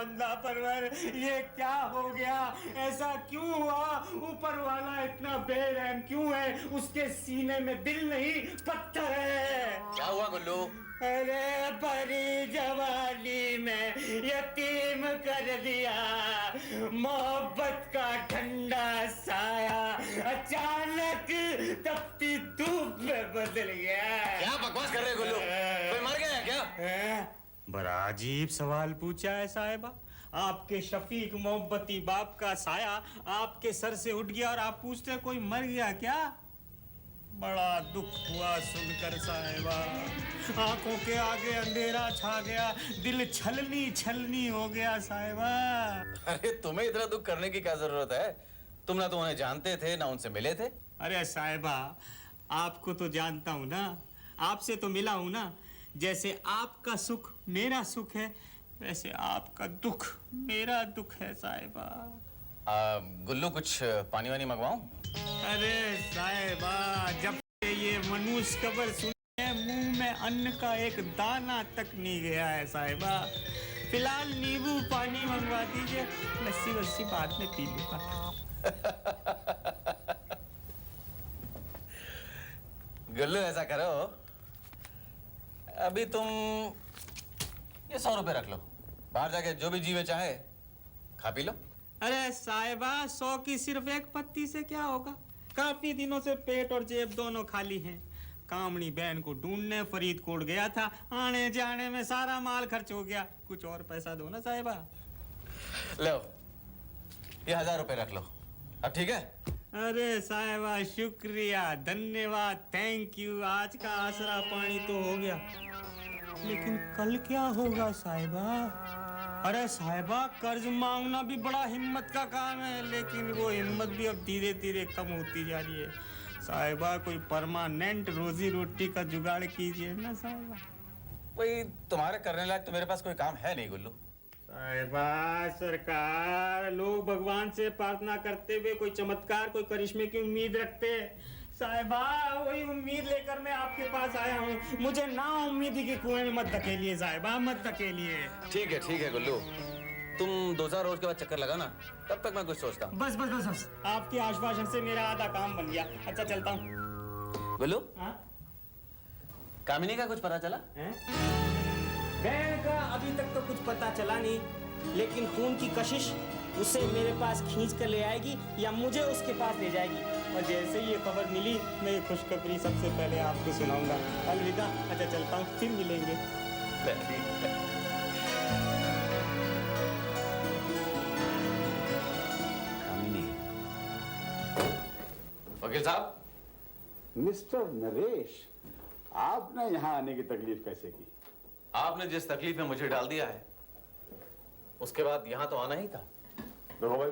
बंदा परवर, ये क्या हो गया? ऐसा क्यों हुआ? ऊपर वाला इतना बेरहम क्यों है? उसके सीने में दिल नहीं पत्थर है। क्या हुआ गुल्लू? अरे बड़ी जवानी में यतीम कर दिया, मोहब्बत का ठंडा साया अचानक तपती धूप में बदल गया। क्या बकवास कर रहे हो गुल्लू? कोई मर गया है क्या? बड़ा अजीब सवाल पूछा है साहिबा। आपके शफीक मोहब्बती बाप का साया आपके सर से उठ गया और आप पूछते हैं कोई मर गया क्या? बड़ा दुख हुआ सुनकर साहिबा। आंखों के आगे अंधेरा छा गया, दिल छलनी छलनी हो गया साहिबा। अरे तुम्हें इतना दुख करने की क्या जरूरत है? तुम ना तो उन्हें जानते थे ना उनसे मिले थे। अरे साहिबा, आपको तो जानता हूं ना, आपसे तो मिला हूं ना। जैसे आपका सुख मेरा सुख है, वैसे आपका दुख मेरा दुख है साहिबा। गुल्लू कुछ पानी वानी मंगवाऊं? अरे साहिबा, जब से ये मनुष्य खबर सुनी है, मुंह में अन्न का एक दाना तक नहीं गया है साहिबा। फिलहाल नींबू पानी मंगवा दीजिए, लस्सी वस्सी बाद में पी लूंगा। गुल्लू ऐसा करो, अभी तुम ये 100 रुपए रख लो, बाहर जाके जो भी जीवे चाहे खा पी लो। अरे साहिबा, 100 की सिर्फ एक पत्ती से क्या होगा? काफी दिनों से पेट और जेब दोनों खाली हैं। कामनी बहन को ढूंढने फरीदकोट गया था, आने जाने में सारा माल खर्च हो गया। कुछ और पैसा दो ना साहिबा। लो, ये 1000 रुपए रख लो, अब ठीक है? अरे साहिबा, शुक्रिया, धन्यवाद, थैंक यू। आज का आसरा पानी तो हो गया, लेकिन कल क्या होगा साहिबा? अरे साहिबा, कर्ज मांगना भी बड़ा हिम्मत का काम है, लेकिन वो हिम्मत भी अब धीरे धीरे कम होती जा रही है साहिबा। कोई परमानेंट रोजी रोटी का जुगाड़ कीजिए ना साहिबा। वही तुम्हारे करने लायक तो मेरे पास कोई काम है नहीं गुल्लू। साहिबा सरकार, लोग भगवान से प्रार्थना करते हुए कोई चमत्कार, कोई करिश्मे की उम्मीद रखते हैं साहिबा। वही उम्मीद लेकर मैं आपके पास आया हूँ। मुझे ना उम्मीदी के कुएं में मत धकेलिए साहिबा, मत धकेलिए। ठीक है गुल्लू, तुम 2-4 रोज के बाद चक्कर लगाना, तब तक मैं कुछ सोचता हूँ। बस बस बस बस, आपके आश्वासन से मेरा आधा काम बन गया। अच्छा चलता हूँ। गुल्लू, हाँ? कामिनी का कुछ पता चला? बहन का अभी तक तो कुछ पता चला नहीं, लेकिन खून की कशिश उसे मेरे पास खींच कर ले आएगी या मुझे उसके पास ले जाएगी। और जैसे ही ये खबर मिली, मैं ये खुशखबरी सबसे पहले आपको सुनाऊंगा। अलविदा। अच्छा चलता हूँ, फिर मिलेंगे। कामिनी। वकील साहब। मिस्टर नरेश, आपने यहाँ आने की तकलीफ कैसे की? आपने जिस तकलीफ में मुझे डाल दिया है, उसके बाद यहाँ तो आना ही था। देखो भाई,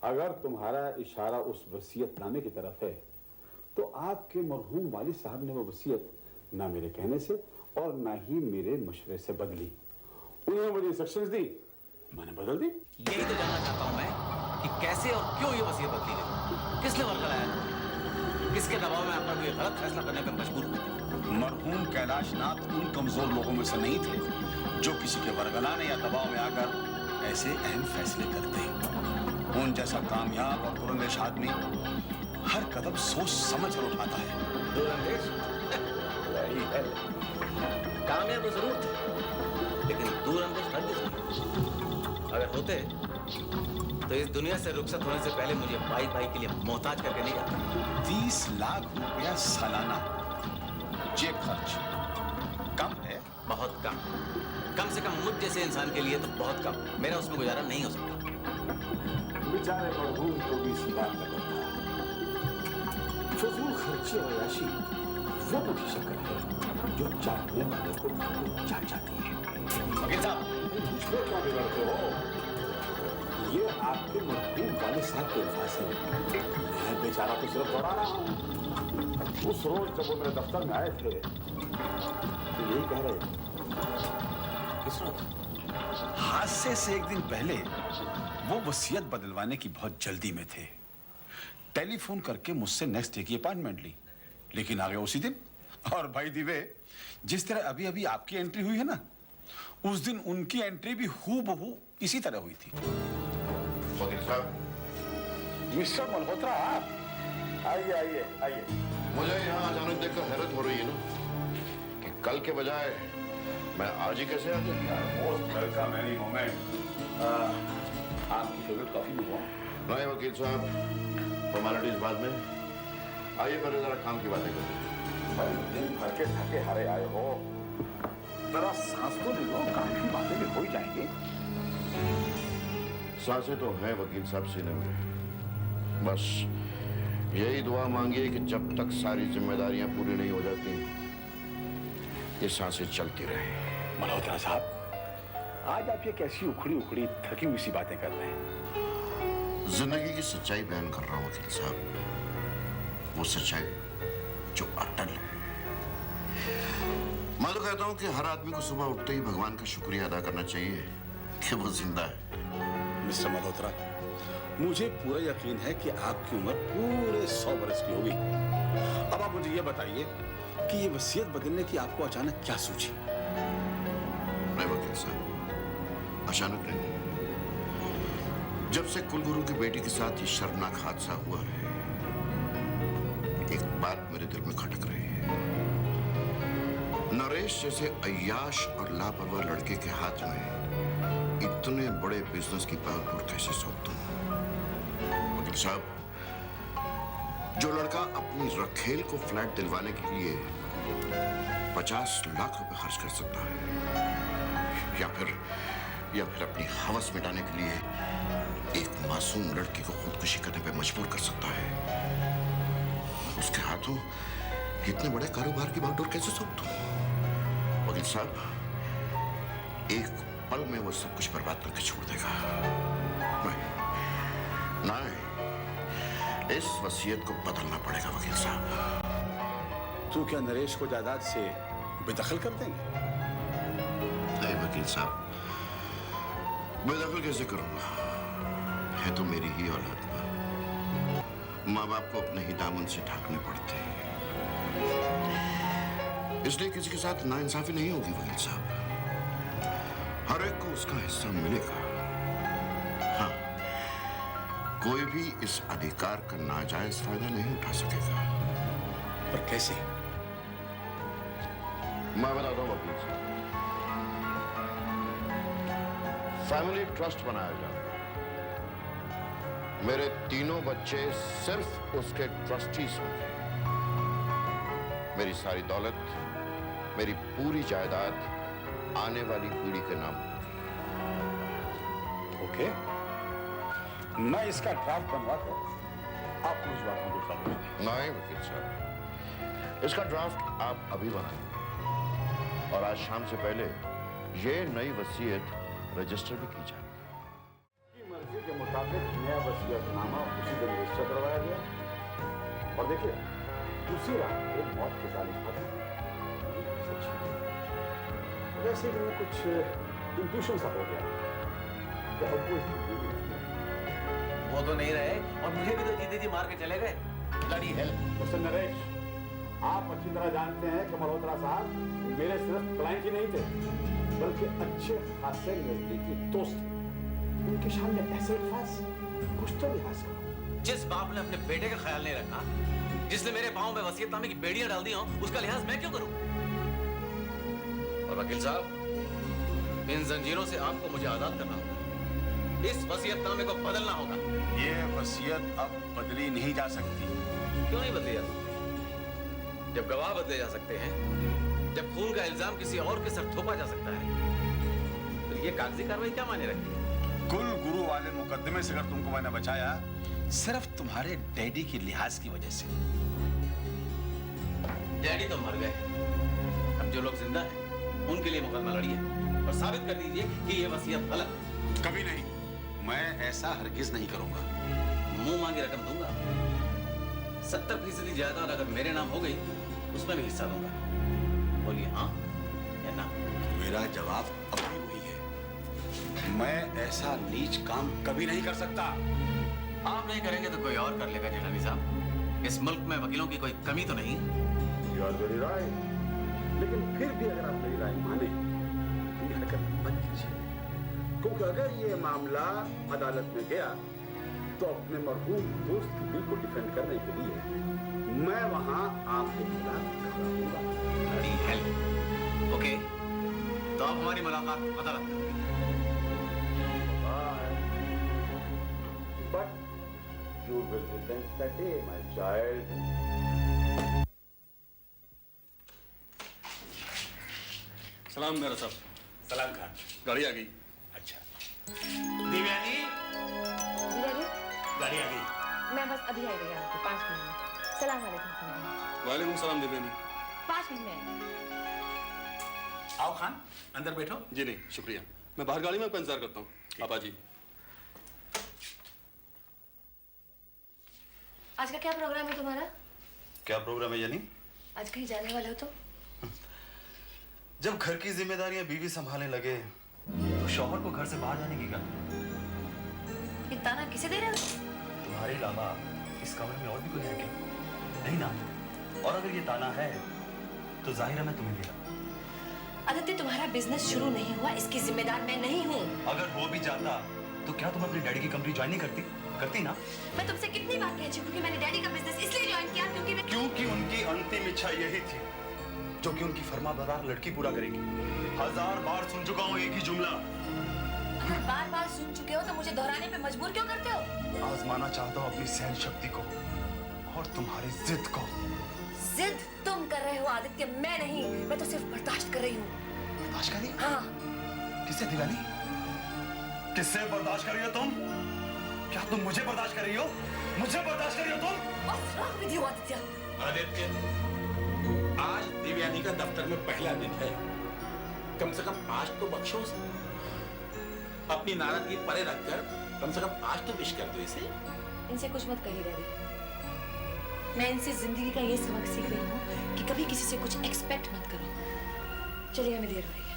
अगर तुम्हारा इशारा उस वसीयतनामे की तरफ है, तो आपके मरहूम वालिद साहब ने वो वसीयत ना मेरे कहने से और ना ही मेरे मशवरे से बदली। उन्होंने मुझे इंस्ट्रक्शंस दी, मैंने बदल दी। यही तो जानना चाहता हूँ मैं कि कैसे और क्यों ये वसीयत बदली गई, किसने वर्गलाया, किसके दबाव में आपका कोई गलत फैसला करने पर मजबूर हुए? मरहूम कैलाशनाथ उन कमजोर लोगों में से नहीं थे जो किसी के वरगलाने या दबाव में आकर ऐसे अहम फैसले करते हैं। उन जैसा कामयाब और दूरंदेश आदमी हर कदम सोच समझ कर उठाता है। दूरंदेश? कामयाब तो जरूर थे, लेकिन दूरंदेश हरगिज नहीं। अगर होते तो इस दुनिया से रुखसत होने से पहले मुझे भाई भाई के लिए मोहताज करके नहीं जाते। 30 लाख रुपया सालाना जेब खर्च कम है? बहुत कम, कम से कम मुझ जैसे इंसान के लिए तो बहुत कम। मेरा उसमें गुजारा नहीं हो सकता। बेचारे मरहूम को भी इसी बात का डर था। फजूल खर्ची और अय्याशी वो बुरी शक्ल है जो चाटने वाले को चाट जाती है। वकील साहब, मुझको क्या बिगड़ते हो? ये आपके मरहूम वाले साहब के अल्फाज हैं। मैं बेचारा तो सिर्फ दौड़ा रहा हूँ। उस रोज जब वो मेरे दफ्तर में आए थे, तो यही कह रहे थे। किस रोज? हादसे से एक दिन पहले वो वसीयत बदलवाने की बहुत जल्दी में थे। टेलीफोन करके मुझसे नेक्स्ट डे की अपॉइंटमेंट ली, लेकिन आ गए उसी दिन। और भाई दिवे, जिस तरह अभी अभी आपकी एंट्री हुई है ना, उस दिन उनकी एंट्री भी हूबहू इसी तरह हुई थी। वकील साहब, मिस्टर मल्होत्रा, आप आइए आइए आइए। मुझे यहाँ अचानक देखकर हैरत हो रही है ना कि कल के बजाय मैं आज ही कैसे आ गया। Most welcome any moment. आपकी फेवरेट कॉफी मंगवाऊं? नहीं वकील साहब, फॉर्मेलिटीज बाद में, आइए पहले जरा काम की बातें करें। भाई दिन भर के थके हारे आए हो, जरा सांस तो ले लो, काम की बातें भी हो ही जाएंगी। सांसें तो हैं वकील साहब सीने में, बस यही दुआ मांगिए कि जब तक सारी जिम्मेदारियां पूरी नहीं हो जाती ये सांसें चलती रहें। मल्होत्रा साहब, आज आप ये कैसी उखड़ी उखड़ी थकी हुई सी बातें कर रहे हैं? जिंदगी की सच्चाई बयान कर रहा हूं वकील साहब, वो सच्चाई जो अटल है। मैं तो कहता हूं कि हर आदमी को सुबह उठते ही भगवान का शुक्रिया अदा करना चाहिए कि वो जिंदा है। मिस्टर मल्होत्रा, मुझे पूरा यकीन है कि आपकी उम्र पूरे 100 बरस की होगी। अब आप मुझे ये बताइए कि ये वसीयत बदलने की आपको अचानक क्या सूझी? नहीं वकील साहब, अचानक नहीं। जब से कुलगुरु की बेटी के साथ ये शर्मनाक हादसा हुआ है, एक बात मेरे दिल में खटक रही है। नरेश जैसे अय्याश और लापरवाह लड़के के हाथ में इतने बड़े बिजनेस की पावर कैसे सौंप दूं? वकील साहब, जो लड़का अपनी रखेल को फ्लैट दिलवाने के लिए 50 लाख रुपए खर्च कर सकता है, या फिर अपनी हवस मिटाने के लिए एक मासूम लड़की को खुदकुशी करने पे मजबूर कर सकता है, उसके हाथों इतने बड़े कारोबार की बागडोर कैसे सौंप दूं? वकील साहब, एक पल में वो सब कुछ बर्बाद करके छोड़ देगा। नहीं, इस वसीयत को बदलना पड़ेगा वकील साहब। तो क्या नरेश को जायदाद से बेदखल कर देंगे? नहीं वकील साहब, बेदखल कैसे करूंगा? है तो मेरी ही औलाद ना। माँ बाप को अपने ही दामन से ढांकने पड़ते हैं, इसलिए किसी के साथ नाइंसाफी नहीं होगी वकील साहब। हर एक को उसका हिस्सा मिलेगा। हाँ, कोई भी इस अधिकार का नाजायज फायदा नहीं उठा सकेगा। पर कैसे? मैं बताता हूं वकील साहब। फैमिली ट्रस्ट बनाया जाए, मेरे तीनों बच्चे सिर्फ उसके ट्रस्टीज होंगे। मेरी सारी दौलत, मेरी पूरी जायदाद आने वाली पीढ़ी के नाम होगी। ओके, मैं इसका ड्राफ्ट बनवाकर आपको इस बात में दूसरा दूंगा। नहीं वकील साहब, इसका ड्राफ्ट आप अभी बनाएं और आज शाम से पहले ये नई वसीयत रजिस्टर भी की जाए। मर्जी के मुताबिक नया वसीयतनामा उसी दिन रजिस्टर करवाया गया और देखिए उसी रात को मौत के जालिम खत्म सच है। वैसे भी कुछ इंट्यूशन सा हो गया कि अब वो इस दुनिया में नहीं है। वो तो नहीं रहे और मुझे भी तो जीते जी मार के चले गए। Bloody hell. मिस्टर नरेश, आप अच्छी तरह जानते हैं कि मल्होत्रा साहब मेरे सिर्फ क्लाइंट ही नहीं थे, बल्कि अच्छे खासे नजदीकी दोस्त थे। उनके सामने ऐसे अल्फाज कुछ तो लिहाज करो। जिस बाप ने अपने बेटे का ख्याल नहीं रखा, जिसने मेरे पांव में वसीयतनामे की बेड़ियां डाल दी हो, उसका लिहाज मैं क्यों करूं? और वकील साहब, इन जंजीरों से आपको मुझे आजाद करना होगा। इस वसीयतनामे को बदलना होगा। ये वसीयत अब बदली नहीं जा सकती। क्यों नहीं बदली जा सकती? जब गवाह बदले जा सकते हैं, जब खून का इल्जाम किसी और के सर थोपा जा सकता है, तो ये कागजी कार्रवाई क्या मायने रखती है? कुल गुरु वाले मुकदमे से अगर तुमको मैंने बचाया, सिर्फ तुम्हारे डैडी की लिहाज की वजह से। डैडी तो मर गए, अब जो लोग जिंदा हैं उनके लिए मुकदमा लड़िए और साबित कर दीजिए कि ये वसीयत गलत है। कभी नहीं, मैं ऐसा हरगिज नहीं करूंगा। मुंह मांगी रकम दूंगा। 70% जायदाद अगर मेरे नाम हो गई, उसमें भी हिस्सा दूंगा। बोलिए हाँ या ना? मेरा जवाब अभी वही है। मैं ऐसा नीच काम कभी नहीं कर सकता। आप नहीं करेंगे तो कोई और कर लेगा जेठानी साहब। इस मुल्क में वकीलों की कोई कमी तो नहीं। You are very right. लेकिन फिर भी अगर आप मेरी राय माने तो ये हरकत मत कीजिए, क्योंकि अगर ये मामला अदालत में गया तो अपने मरहूम दोस्त के दिल को डिफेंड करने के लिए मैं वहां आपके खिलाफ खड़ा हूंगा। Bloody hell. ओके, तो अब हमारी मुलाकात अदालत में होगी। But you will repent that day, my child. सलाम मेरा साहब। सलाम खान। गाड़ी आ गई। अच्छा दिव्यानी, डैडी, गाड़ी आ गई। मैं बस अभी आई भैया आपको 5 मिनट में। सलाम वालेकुम। वालेकुम सलाम दिव्यानी। 5 मिनट में। आओ खान, अंदर बैठो। जी नहीं शुक्रिया, मैं बाहर गाड़ी में आपका इंतजार करता हूँ। आप आ जी। आज का क्या प्रोग्राम है तुम्हारा? क्या प्रोग्राम है यानी? आज कहीं जाने वाले हो तुम? जब घर की जिम्मेदारियां बीवी संभालने लगे तो शौहर को घर से बाहर जाने की क्या? ये ताना किसे दे रहे हो? तुम्हारे अलावा इस कमरे में और भी कोई है क्या? नहीं ना? और अगर ये ताना है तो जाहिर है मैं तुम्हें दे रहा। आदित्य, तुम्हारा बिजनेस शुरू नहीं हुआ इसकी जिम्मेदार मैं नहीं हूँ। अगर हो भी जाता तो क्या तुम अपने डैडी की कंपनी ज्वाइन नहीं करती? करती ना? मैं तुमसे कितनी बार कह चुकी हूँ कि मैंने डैडी का बिजनेस इसलिए ज्वाइन किया क्योंकि उनकी अंतिम इच्छा यही थी जो कि उनकी फरमाबरदार लड़की पूरा करेगी। 1000 बार सुन चुका हूँ एक ही जुमला। अगर बार बार सुन चुके हो तो मुझे दोहराने पे मजबूर क्यों करते हो? आजमाना चाहता हूँ अपनी सहन शक्ति को और तुम्हारी जिद को। जिद तुम कर रहे हो आदित्य, मैं नहीं। मैं तो सिर्फ बर्दाश्त कर रही हूँ। बर्दाश्त करिए? हाँ। किससे दिवाली? किससे बर्दाश्त कर रही हो तुम? क्या तुम मुझे बर्दाश्त कर रही हो? मुझे बर्दाश्त कर रही हो तुम? What's wrong with you, Aditya? Aditya, आज दिव्यानी का दफ्तर में पहला दिन है। कम से कम आज तो बख्शो उसे। अपनी नाराजगी परे रखकर कम से कम आज तो विश कर दो इसे। इनसे कुछ मत कहिए डैडी। मैं इनसे जिंदगी का ये सबक सीख रही हूँ कि कभी किसी से कुछ एक्सपेक्ट मत करो। चलिए, हमें देर हो रही है।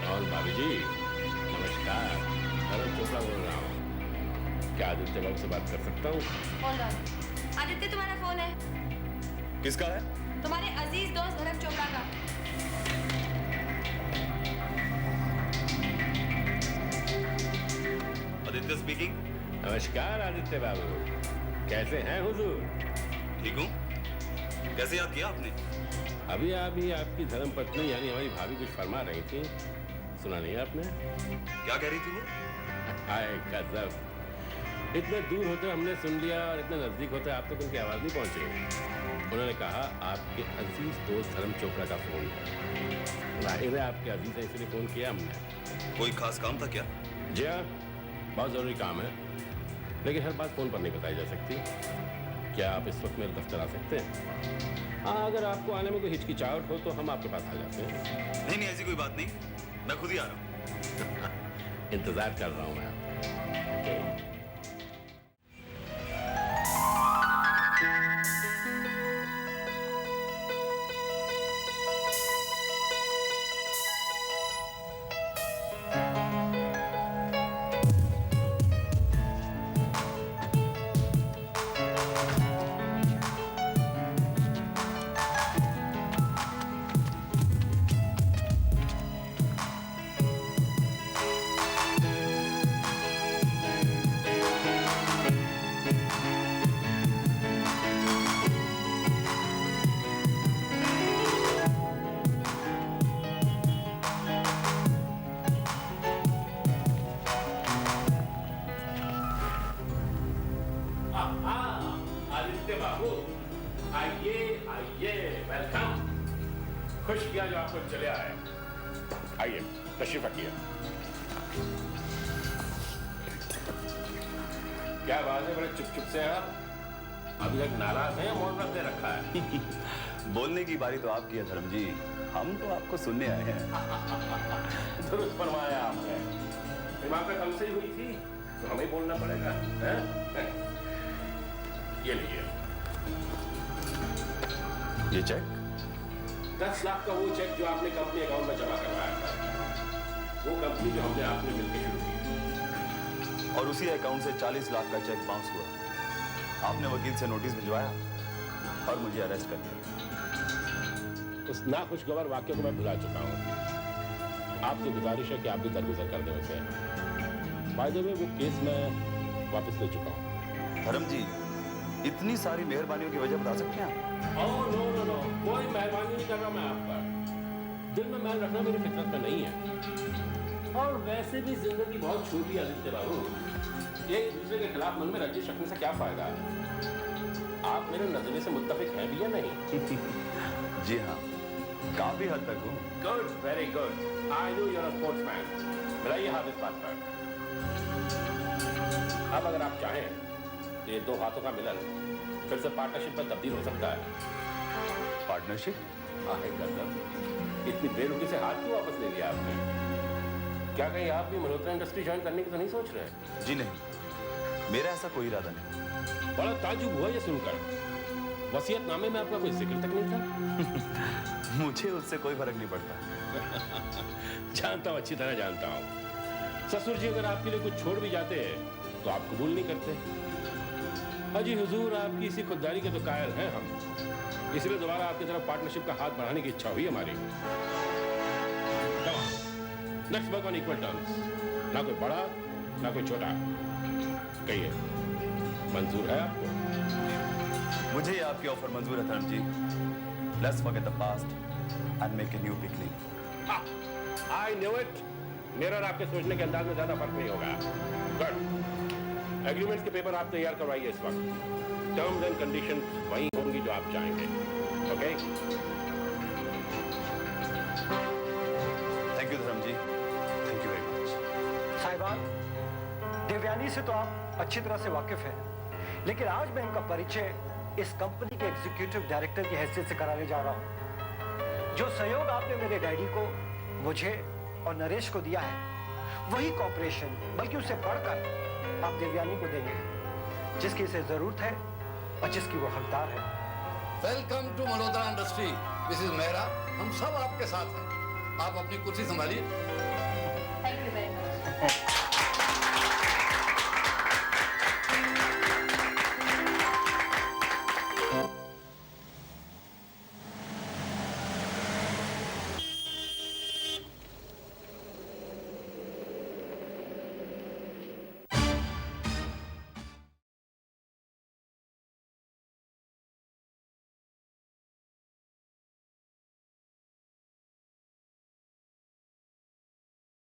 और भाभी जी नमस्कार, धर्म चोपड़ा बोल रहा हूँ। क्या आदित्य बाबू से बात कर सकता हूँ? Hold on. आदित्य, तुम्हारा फोन है। किसका है? तुम्हारे अजीज दोस्त धर्म चोपड़ा का। आदित्य स्पीकिंग। नमस्कार आदित्य बाबू, कैसे हैं हुजूर? ठीक हूँ। कैसे याद किया आपने? अभी आपकी धर्म पत्नी यानी हमारी भाभी कुछ फरमा रही थी, सुना नहीं आपने? क्या कह रही थी वो? हाय गजब, इतने दूर होते हमने सुन लिया और इतने नजदीक होते आप तक उनकी आवाज नहीं पहुंची। उन्होंने कहा आपके अजीज दोस्त धर्म चोपड़ा का फोन है। जाहिर है आपके अजीज है इसलिए फोन किया हमने। कोई खास काम था क्या? जी हाँ, बहुत जरूरी काम है, लेकिन हर बात फोन पर नहीं बताई जा सकती। क्या आप इस वक्त मेरे दफ्तर आ सकते हैं? हाँ, अगर आपको आने में कोई हिचकिचाहट हो तो हम आपके पास आ जाते हैं। नहीं ऐसी कोई बात नहीं, मैं खुद ही आ रहा हूँ। इंतजार कर रहा हूँ मैं आपका। आदित्य बाबू आइए आइए, वेलकम। खुश किया जो आपको चले आए। आइए तशरीफ रखिए। क्या बात है, बड़े चुप से आप? अभी तक नाराज हैं, मौन रख दे रखा है। बोलने की बारी तो आपकी है धर्म जी, हम तो आपको सुनने आए हैं। दुरुस्त फरमाया आपने। दिमाग में हमसे ही हुई थी तो हमें बोलना पड़ेगा, हैं? ये लीजिए ये चेक 10 लाख का वो चेक जो आपने कंपनी अकाउंट में जमा करवाया था, वो कंपनी जो हमने आपने मिलकर शुरू की, और उसी अकाउंट से 40 लाख का चेक बाउंस हुआ। आपने वकील से नोटिस भिजवाया और मुझे अरेस्ट कर लिया। उस नाखुशगवार वाक्य को मैं भुला चुका हूँ। आपसे गुजारिश है कि आप भी दरगुजर कर दें उसे। बाय द वे वो केस मैं वापस ले चुका हूँ। धर्म जी, इतनी सारी मेहरबानियों की वजह बता सकते हैं आप? ओह नो नो नो, कोई मेहरबानी नहीं कर रहा मैं आप पर। दिल में मैल रखना मेरी फितरत में नहीं है। और वैसे भी जिंदगी बहुत छोटी है आदित्य बाबू। एक दूसरे के खिलाफ मन में रंजिश रखने से क्या फायदा है? आप मेरे नजरिए से मुत्तफिक हैं भी या नहीं? जी हाँ, काफी हद तक हूँ। Good, very good. I know you're a sportsman. मिलाइए हाथ इस बात पर। अब अगर आप चाहें तो ये दो हाथों का मिलन फिर से पार्टनरशिप में तब्दील हो सकता है। पार्टनरशिप? आहे गजब, इतनी बेरुखी से हाथ क्यों वापस ले लिया आपने? क्या कहीं आप भी मल्होत्रा इंडस्ट्री ज्वाइन करने की तो नहीं सोच रहे? जी नहीं, मेरा ऐसा कोई इरादा नहीं। बड़ा ताजुब हुआ ये सुनकर। वसीयतनामे में आपका कोई जिक्र तक नहीं था। मुझे उससे कोई फर्क नहीं पड़ता। जानता हूँ, अच्छी तरह जानता हूँ। ससुर जी अगर आपके लिए कुछ छोड़ भी जाते तो आप कबूल नहीं करते। अजी हुजूर, आपकी इसी खुददारी के तो कायल हैं हम। इसलिए दोबारा आपकी तरफ पार्टनरशिप का हाथ बढ़ाने की इच्छा हुई हमारी। Let's work on equal terms. ना कोई बड़ा ना कोई छोटा। कहिए, मंजूर है आपको? मुझे ये आपकी ऑफर मंजूर है Dharam ji. Let's forget the past and make a new beginning. I knew it. मेरा और आपके सोचने के अंदाज में ज्यादा फर्क नहीं होगा। गुड। एग्रीमेंट्स के पेपर आप तैयार करवाइए इस वक्त। टर्म्स एंड कंडीशंस वही होंगी जो आप चाहेंगे। Okay? Thank you Dharam ji, thank you very much. साहिबान, देवयानी से तो आप अच्छी तरह से वाकिफ हैं, लेकिन आज मैं इनका परिचय इस कंपनी के एग्जीक्यूटिव डायरेक्टर की हैसियत से कराने जा रहा हूं। जो सहयोग आपने मेरे डैडी को, मुझे और नरेश को दिया है, वही कॉपरेशन बल्कि उससे बढ़कर आप देवयानी को देंगे, जिसकी इसे जरूरत है और जिसकी वो हकदार है। Welcome to Malhotra industry. Mrs Mehra, हम सब आपके साथ हैं। आप अपनी कुर्सी संभालिए।